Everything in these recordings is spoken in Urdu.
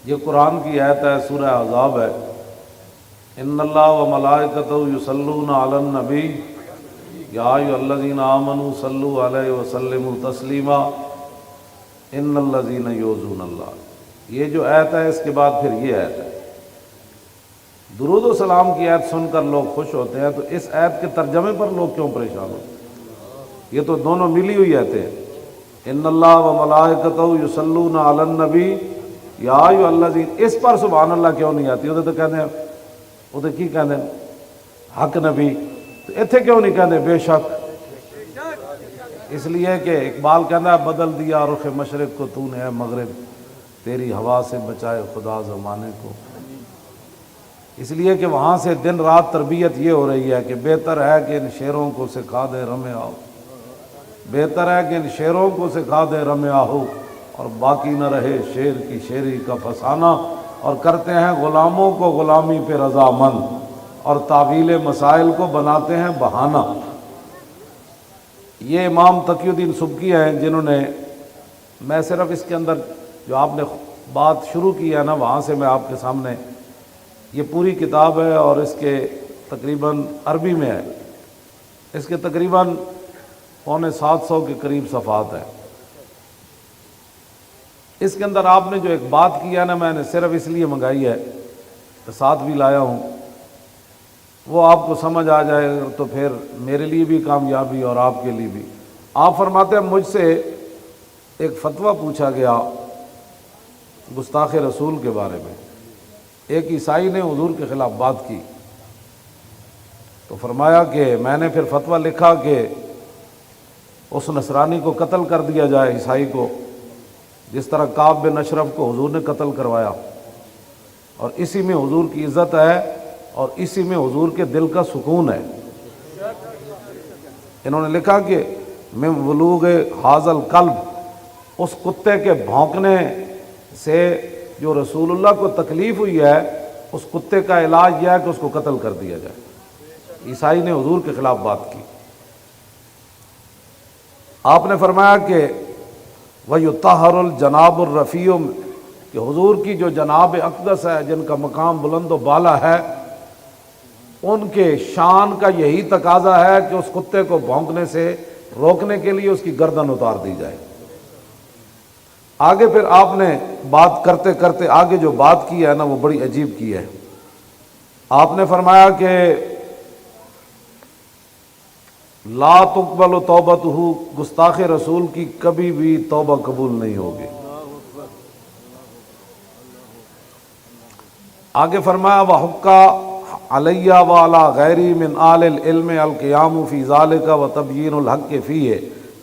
یہ قرآن کی آیت ہے، سورہ احزاب ہے۔ ان اللہ و ملائکتہ یصلون علی النبی یا ایھا الذین آمنوا صلوا علیہ وسلموا تسلیما ان الذین یؤذون اللہ۔ یہ جو آیت ہے اس کے بعد پھر یہ آیت ہے۔ درود و سلام کی آیت سن کر لوگ خوش ہوتے ہیں، تو اس آیت کے ترجمے پر لوگ کیوں پریشان ہوتے ہیں؟ یہ تو دونوں ملی ہوئی آیتیں ہیں۔ ان اللہ و ملائکتہ یصلون علی النبی یا ایھا الذین، اس پر سبحان اللہ کیوں نہیں آتی؟ وہ تو کہتے ہیں، وہ تو کی کہتے ہیں حق نبی، تو اتنے کیوں نہیں کہتے بے شک؟ اس لیے کہ اقبال کہنا ہے بدل دیا رخ مشرق کو تو نے اے مغرب، تیری ہوا سے بچائے خدا زمانے کو۔ اس لیے کہ وہاں سے دن رات تربیت یہ ہو رہی ہے کہ بہتر ہے کہ ان شیروں کو سکھا دے رمے آؤ، بہتر ہے کہ ان شیروں کو سکھا دے رمے آہو، اور باقی نہ رہے شیر کی شیری کا فسانہ، اور کرتے ہیں غلاموں کو غلامی پہ رضامند، اور تعویل مسائل کو بناتے ہیں بہانہ۔ یہ امام تقی الدین سبکی ہیں جنہوں نے، میں صرف اس کے اندر جو آپ نے بات شروع کی ہے نا وہاں سے میں آپ کے سامنے، یہ پوری کتاب ہے اور اس کے تقریباً عربی میں ہے، اس کے تقریباً 750 کے قریب صفحات ہیں۔ اس کے اندر آپ نے جو ایک بات کی ہے نا، میں نے صرف اس لیے منگائی ہے کہ ساتھ بھی لایا ہوں، وہ آپ کو سمجھ آ جائے تو پھر میرے لیے بھی کامیابی اور آپ کے لیے بھی۔ آپ فرماتے ہیں مجھ سے ایک فتویٰ پوچھا گیا گستاخ رسول کے بارے میں، ایک عیسائی نے حضور کے خلاف بات کی، تو فرمایا کہ میں نے پھر فتویٰ لکھا کہ اس نصرانی کو قتل کر دیا جائے، عیسائی کو، جس طرح کعب بن اشرف کو حضور نے قتل کروایا، اور اسی میں حضور کی عزت ہے اور اسی میں حضور کے دل کا سکون ہے۔ انہوں نے لکھا کہ من ولوغ ھذا الکلب، اس کتے کے بھونکنے سے جو رسول اللہ کو تکلیف ہوئی ہے، اس کتے کا علاج یہ ہے کہ اس کو قتل کر دیا جائے۔ عیسائی نے حضور کے خلاف بات کی۔ آپ نے فرمایا کہ وَيُطَہَّرُ الْجَنَابُ الرَّفِيعُ، کہ حضور کی جو جناب اقدس ہے، جن کا مقام بلند و بالا ہے، ان کے شان کا یہی تقاضا ہے کہ اس کتے کو بھونکنے سے روکنے کے لیے اس کی گردن اتار دی جائے۔ آگے پھر آپ نے بات کرتے کرتے آگے جو بات کی ہے نا وہ بڑی عجیب کی ہے۔ آپ نے فرمایا کہ لا تقبل توبتہ، گستاخ رسول کی کبھی بھی توبہ قبول نہیں ہوگی۔ آگے فرمایا وَحُقَّ علیہ وعلی غیری من آل العلم القیام فی ذالک وتبیین الحق فیہ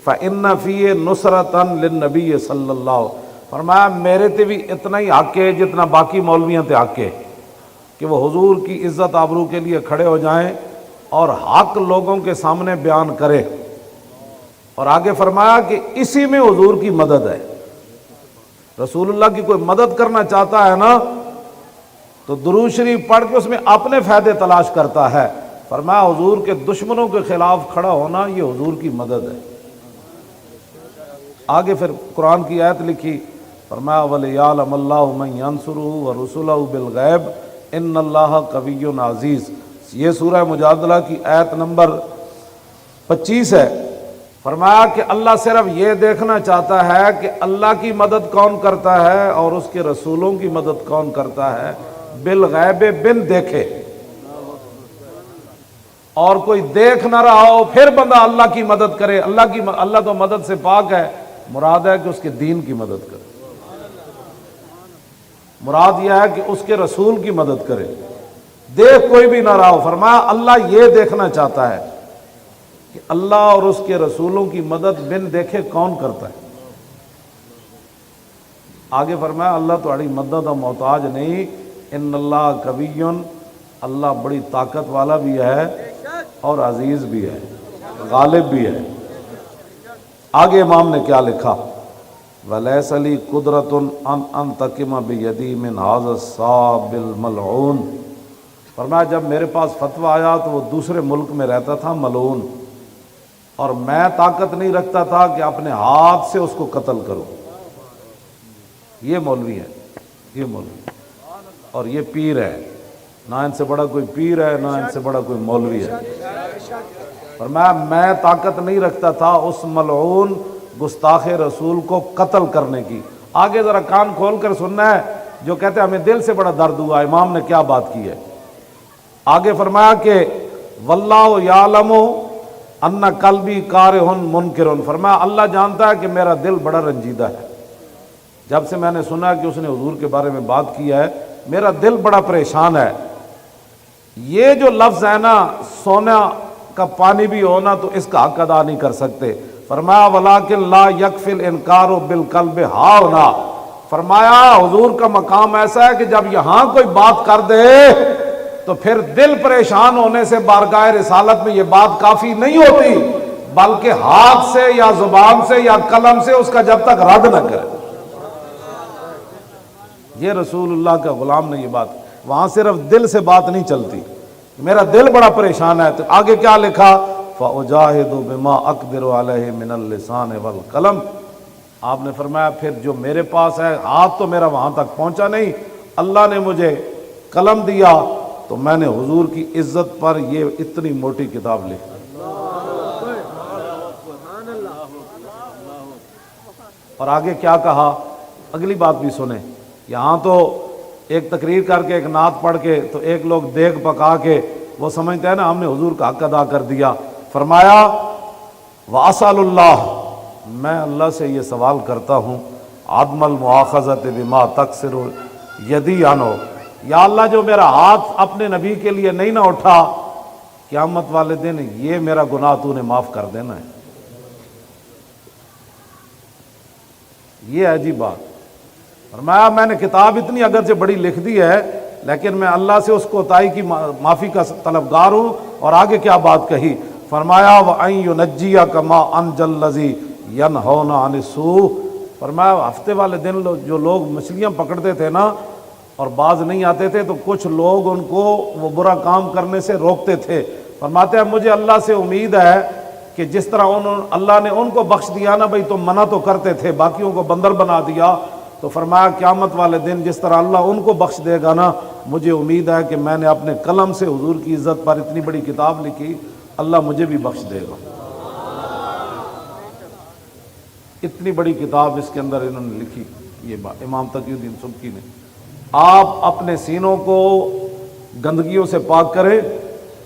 فإن فیہ نصرۃ للنبی صلی اللہ علیہ وسلم۔ فرمایا میرے تے بھی اتنا ہی حق ہے جتنا باقی مولویوں تے حق ہے کہ وہ حضور کی عزت آبرو کے لیے کھڑے ہو جائیں اور حق لوگوں کے سامنے بیان کرے۔ اور آگے فرمایا کہ اسی میں حضور کی مدد ہے۔ رسول اللہ کی کوئی مدد کرنا چاہتا ہے نا تو درود شریف پڑھ کے اس میں اپنے فائدے تلاش کرتا ہے۔ فرمایا حضور کے دشمنوں کے خلاف کھڑا ہونا یہ حضور کی مدد ہے۔ آگے پھر قرآن کی آیت لکھی، فرمایا وَلِيَعْلَمَ اللَّهُ مَن يَنصُرُهُ وَرُسُلَهُ بِالْغَیبِ إِنَّ اللَّهَ قَوِیٌّ عَزِیزٌ۔ یہ سورہ مجادلہ کی آیت نمبر 25 ہے۔ فرمایا کہ اللہ صرف یہ دیکھنا چاہتا ہے کہ اللہ کی مدد کون کرتا ہے اور اس کے رسولوں کی مدد کون کرتا ہے، بالغیب، بن دیکھے۔ اور کوئی دیکھ نہ رہا ہو پھر بندہ اللہ کی مدد کرے، اللہ تو مدد سے پاک ہے، مراد ہے کہ اس کے دین کی مدد کرے، مراد یہ ہے کہ اس کے رسول کی مدد کرے، دیکھ کوئی بھی نہ رہا ہو۔ فرمایا اللہ یہ دیکھنا چاہتا ہے کہ اللہ اور اس کے رسولوں کی مدد بن دیکھے کون کرتا ہے۔ آگے فرمایا اللہ تمہاری مدد کا محتاج نہیں، ان اللہ قوی، اللہ بڑی طاقت والا بھی ہے اور عزیز بھی ہے، غالب بھی ہے۔ آگے امام نے کیا لکھا، وَلَيْسَ لِي قُدْرَةٌ أَنْ أَنْتَقِمَ بِيَدِي مِنْ هَذَا الصَّابِّ الْمَلْعُونِ۔ فرمایا جب میرے پاس فتویٰ آیا تو وہ دوسرے ملک میں رہتا تھا ملعون، اور میں طاقت نہیں رکھتا تھا کہ اپنے ہاتھ سے اس کو قتل کروں۔ یہ مولوی ہے، یہ مولوی اور یہ پیر ہے، نہ ان سے بڑا کوئی پیر ہے نہ ان سے بڑا کوئی مولوی ہے۔ فرمایا میں طاقت نہیں رکھتا تھا اس ملعون گستاخ رسول کو قتل کرنے کی۔ آگے ذرا کان کھول کر سننا ہے، جو کہتے ہیں ہمیں دل سے بڑا درد ہوا امام نے کیا بات کی ہے۔ آگے فرمایا کہ واللہ یعلم ان قلبی کارہ منکر، فرمایا اللہ جانتا ہے کہ میرا دل بڑا رنجیدہ ہے۔ جب سے میں نے سنا کہ اس نے حضور کے بارے میں بات کی ہے میرا دل بڑا پریشان ہے۔ یہ جو لفظ ہے نا، سونا کا پانی بھی ہونا تو اس کا حق ادا نہیں کر سکتے۔ فرمایا ولیکن لا یکفی الانکار بالقلب ہاؤنا، فرمایا حضور کا مقام ایسا ہے کہ جب یہاں کوئی بات کر دے تو پھر دل پریشان ہونے سے بارگاہ رسالت میں یہ بات کافی نہیں ہوتی، بلکہ ہاتھ سے یا زبان سے یا قلم سے اس کا جب تک رد نہ کرے۔ یہ رسول اللہ کا غلام نے یہ بات، وہاں صرف دل سے بات نہیں چلتی، میرا دل بڑا پریشان ہے۔ تو آگے کیا لکھا؟ فَأُجَاهِدُ بِمَا أَقْدِرُ عَلَيْهِ مِنَ اللِّسَانِ وَالْقَلَمِ، آپ نے فرمایا پھر جو میرے پاس ہے، ہاتھ تو میرا وہاں تک پہنچا نہیں، اللہ نے مجھے قلم دیا تو میں نے حضور کی عزت پر یہ اتنی موٹی کتاب لکھی۔ اور آگے کیا کہا، اگلی بات بھی سنیں۔ یہاں تو ایک تقریر کر کے ایک نعت پڑھ کے تو ایک لوگ دیگ پکا کے وہ سمجھتے ہیں نا ہم نے حضور کا حق ادا کر دیا۔ فرمایا وَأَسْأَلُ اللَّهَ، میں اللہ سے یہ سوال کرتا ہوں، عدم المؤاخذۃ بما تقصر یدی عنہ، یا اللہ جو میرا ہاتھ اپنے نبی کے لیے نہیں نہ اٹھا، قیامت والے دن یہ میرا گناہ تو نے معاف کر دینا ہے۔ یہ ہے جی بات۔ فرمایا میں نے کتاب اتنی اگرچہ بڑی لکھ دی ہے لیکن میں اللہ سے اس کوتاہی کی معافی کا طلبگار ہوں۔ اور آگے کیا بات کہی، فرمایا وَأَن يُنَجِّيَكَ مَا أَنجَى الَّذِي يَنْهَوْنَ عَنِ السُّوءِ، فرمایا ہفتے والے دن جو لوگ مچھلیاں پکڑتے تھے نا اور باز نہیں آتے تھے تو کچھ لوگ ان کو وہ برا کام کرنے سے روکتے تھے۔ فرماتے ہیں مجھے اللہ سے امید ہے کہ جس طرح اللہ نے ان کو بخش دیا نا، بھئی تم منع تو کرتے تھے باقیوں کو بندر بنا دیا، تو فرمایا قیامت والے دن جس طرح اللہ ان کو بخش دے گا نا، مجھے امید ہے کہ میں نے اپنے قلم سے حضور کی عزت پر اتنی بڑی کتاب لکھی، اللہ مجھے بھی بخش دے گا۔ اتنی بڑی کتاب اس کے اندر انہوں نے لکھی، یہ بات امام تقی الدین سبکی نے۔ آپ اپنے سینوں کو گندگیوں سے پاک کریں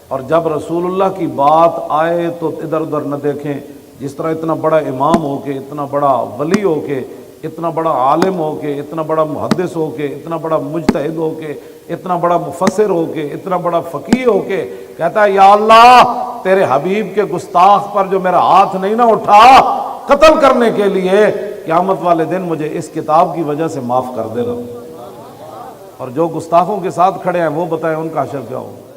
اور جب رسول اللہ کی بات آئے تو ادھر ادھر نہ دیکھیں۔ جس طرح اتنا بڑا امام ہو کے، اتنا بڑا ولی ہو کے، اتنا بڑا عالم ہو کے، اتنا بڑا محدث ہو کے، اتنا بڑا مجتہد ہو کے، اتنا بڑا مفسر ہو کے، اتنا بڑا فقیہ ہو کے کہتا ہے یا اللہ تیرے حبیب کے گستاخ پر جو میرا ہاتھ نہیں نہ اٹھا قتل کرنے کے لیے، قیامت والے دن مجھے اس کتاب کی وجہ سے معاف کر دے رہا۔ اور جو گستاخوں کے ساتھ کھڑے ہیں وہ بتائیں ان کا حشر کیا ہوگا۔